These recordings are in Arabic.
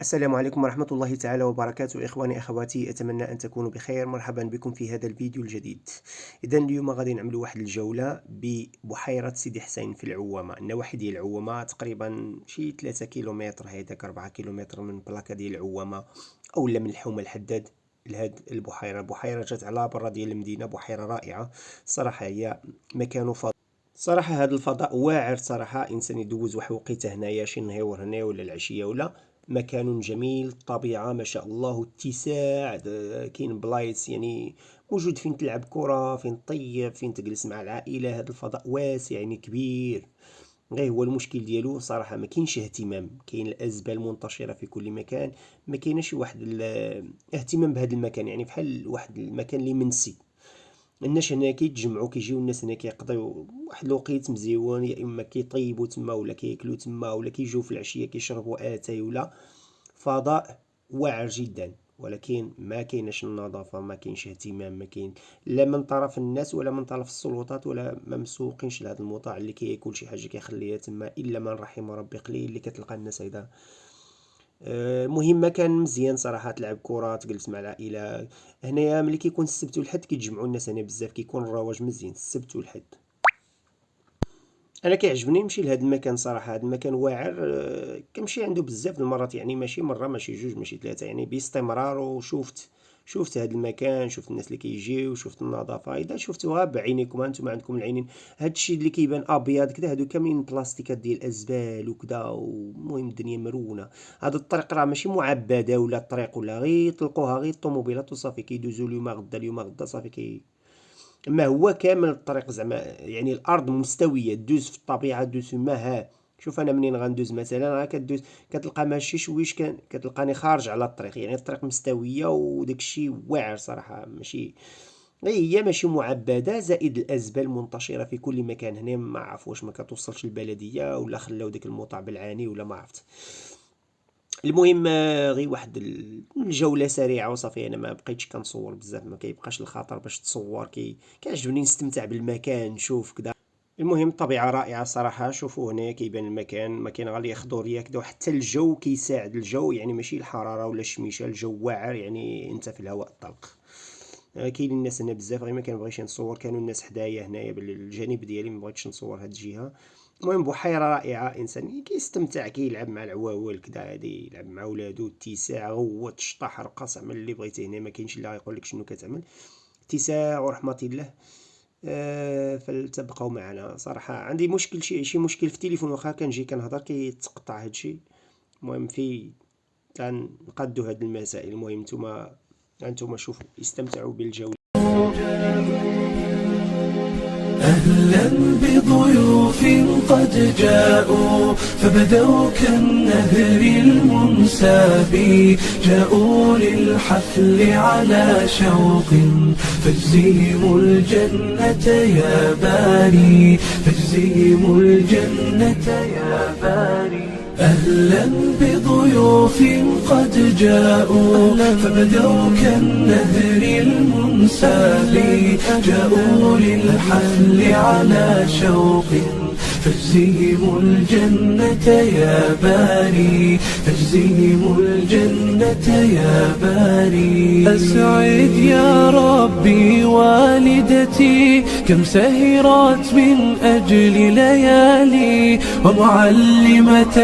السلام عليكم ورحمة الله تعالى وبركاته. إخواني أخواتي، أتمنى أن تكونوا بخير. مرحبا بكم في هذا الفيديو الجديد. إذا اليوم غادي نعملوا واحد الجولة ببحيرة سيدي حسين في العوامة، النواحي ديال العوامة، تقريبا شي 3 كيلومتر، هيداك 4 كيلومتر من بلاكة ديال العوامة أولا من الحومة الحداد لهاد البحيرة جات على برا ديال المدينة. بحيرة رائعة صراحة، هي مكان فضاء. صراحة هذا الفضاء واعر صراحة، إنسان يدوز واحد الوقيته هنايا، شي نهار هنا ولا العشية ولا. مكان جميل، الطبيعة ما شاء الله، اتساع، كاين بلايص يعني موجود فين تلعب كرة، فين تطيب، فين تجلس مع العائلة. هذا الفضاء واسع يعني كبير. غير هو المشكل ديالو صراحة ما كاينش اهتمام، كاين الأزبال منتشرة في كل مكان، ما كاينش واحد الاهتمام بهذا المكان، يعني بحال واحد المكان اللي منسي. الناس هنا كيتجمعوا، كيجيو الناس هنا كيقضيو واحد الوقيت مزيون، يا اما كيطيبوا تما ولا كياكلوا تما ولا كيجيو في العشيه كيشربوا اتاي ولا. فضاء واعر جدا، ولكن ما كاينش النظافه، ما كاينش اهتمام، ما كاين لا من طرف الناس ولا من طرف السلطات، ولا ما مسوقينش لهذا المطاع اللي كياكل شي حاجه كيخليها تما، الا من رحم ربي، قليل اللي كتلقى الناس هيدا. المهم مكان مزيان صراحة، تلعب كرة، تجلس مع العائلة. هنايا ملي كيكون السبت والحد كيتجمعوا الناس هنا بزاف، كيكون الرواج مزيان السبت والحد. انا كيعجبني نمشي لهذا المكان صراحة، هذا المكان واعر. كنمشي عنده بزاف د المرات، يعني ماشي مرة ماشي جوج ماشي ثلاثة، يعني باستمرار. وشفت هذا المكان، شفت الناس اللي كيجيو، شفت النظافة. اذا شفتوها بعينيكم، انتم عندكم العينين، هاد الشيء اللي كيبان ابيض كذا هادو كاملين بلاستيكات ديال الازبال وكذا. ومهم الدنيا مرونة. هاد الطريق راه ماشي معبدة ولا الطريق، ولا غير يطلقوها غير الطوموبيلات وصافي، كيدوزو اليوم غدا اليوم غدا صافي اما هو كامل الطريق زعما، يعني الارض مستويه، دوز في الطبيعه، دوز ما ها. شوف انا منين غندوز مثلا، راه كدوز كتلقى ماشي شويش، كتلقاني خارج على الطريق، يعني الطريق مستويه وداك الشيء واعر صراحه. ماشي هي ماشي معبده، زائد الازبال منتشره في كل مكان. هنا ما عرف واش ما كتوصلش البلديه ولا خلاو ديك الموطع بالعاني ولا ما عرفت. المهم غير واحد الجولة سريعة وصافي. انا ما بقيتش كنصور بزاف، ما كيبقاش الخاطر باش تصور، كيعجبني نستمتع بالمكان، نشوف كذا. المهم الطبيعة رائعة صراحة. شوفوا هنا كيبان المكان، ما كاين غير خضورية كذا، وحتى الجو كيساعد. الجو يعني ماشي الحرارة ولا الشميشة، الجو واعر، يعني انت في الهواء الطلق. كاين الناس هنا بزاف، غير ما كنبغيش نصور، كانوا الناس حدايا هنايا بالجانب ديالي، ما بغيتش نصور هاد الجهة. المهم بحيرة رائعة، إنسان كيستمتع، كيلعب مع العواول كدا، هادي يلعب مع ولادو، اتساع، غوت، شطح، رقص، عمل اللي بغيتي. هنا ما كاينش اللي غيقول لك شنو كتعمل. اتساع ورحمة الله. فلتبقوا معنا. صراحة عندي مشكل، شي مشكل في التليفون، واخا كنجي كنهضر كيتقطع هادشي. المهم كنقادو هاد المسائل. المهم انتوما شوفوا، استمتعوا بالجولة. أهلا بضيوف قد جاءوا فبدوا كالنهر المنساب، جاءوا للحفل على شوق، فاجزهم الجنة يا باري، فاجزهم الجنة يا باري. أهلا بضيوف قد جاءوا فبدوا كالنهر المنساب، جاءوا للحفل على شوق، فاجزهم الجنة يا باري، فاجزهم الجنة يا باري. أسعد يا ربي والدتي، كم سهرت من أجل ليالي، ومعلمة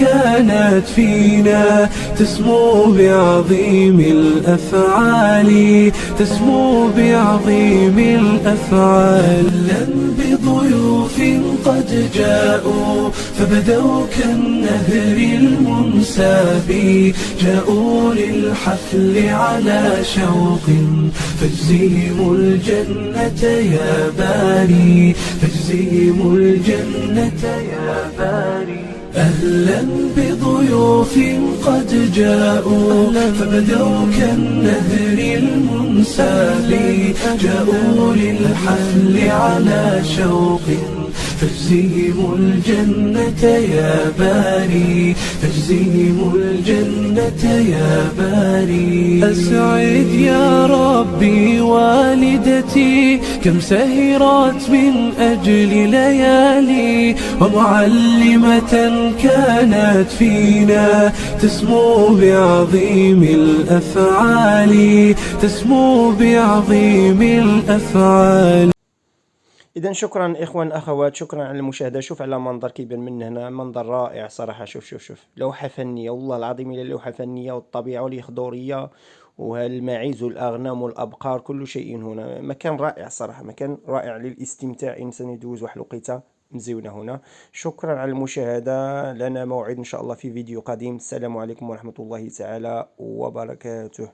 كانت فينا تسمو بعظيم الأفعال، تسمو بعظيم الأفعال. أهلا بضيوف قد جاءوا فبدوا كالنهر المنساب، جاءوا للحفل على شوق، فاجزهم الجنة يا باري، فاجزهم الجنة يا باري. أهلا بضيوف قد جاءوا فبدوا كالنهر المنساب، جاءوا للحفل على شوق، فاجزهم الجنة يا باري، فاجزهم الجنة يا باري. أسعد يا ربي والدتي كم سهرت من أجل ليالي، ومعلمة كانت فينا تسمو بعظيم الأفعال، تسمو بعظيم الأفعال. اذا شكرا اخوان اخوات، شكرا على المشاهده. شوف على منظر كيبان من هنا، منظر رائع صراحه. شوف شوف شوف، لوحه فنيه والله العظيم، الى لوحه فنيه، والطبيعه والخضوريه والماعز والاغنام والابقار، كل شيء هنا. مكان رائع صراحه، مكان رائع للاستمتاع. انسان يدوز واحد الوقيته مزيونه هنا. شكرا على المشاهده، لنا موعد ان شاء الله في فيديو قادم. السلام عليكم ورحمه الله تعالى وبركاته.